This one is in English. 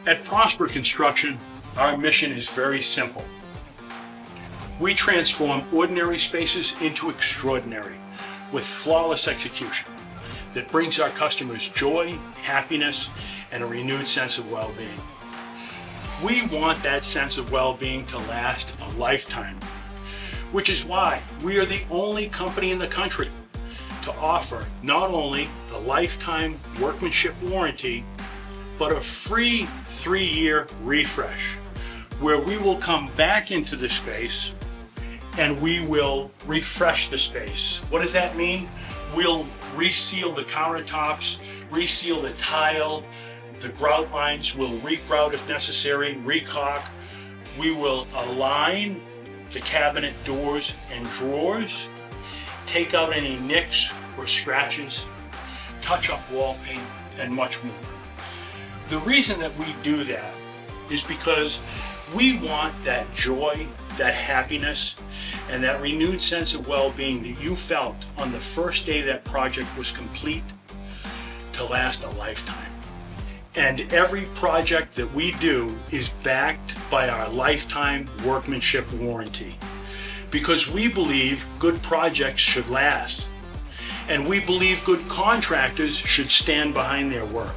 At Prosper Construction, our mission is very simple. We transform ordinary spaces into extraordinary with flawless execution that brings our customers joy, happiness, and a renewed sense of well-being. We want that sense of well-being to last a lifetime, which is why we are the only company in the country to offer not only a lifetime workmanship warranty, but a free 3-year refresh, where we will come back into the space and we will refresh the space. What does that mean? We'll reseal the countertops, reseal the tile, the grout lines, we'll re-grout if necessary, re-caulk. We will align the cabinet doors and drawers, take out any nicks or scratches, touch up wall paint, and much more. The reason that we do that is because we want that joy, that happiness, and that renewed sense of well-being that you felt on the first day that project was complete to last a lifetime. And every project that we do is backed by our lifetime workmanship warranty, because we believe good projects should last, and we believe good contractors should stand behind their work.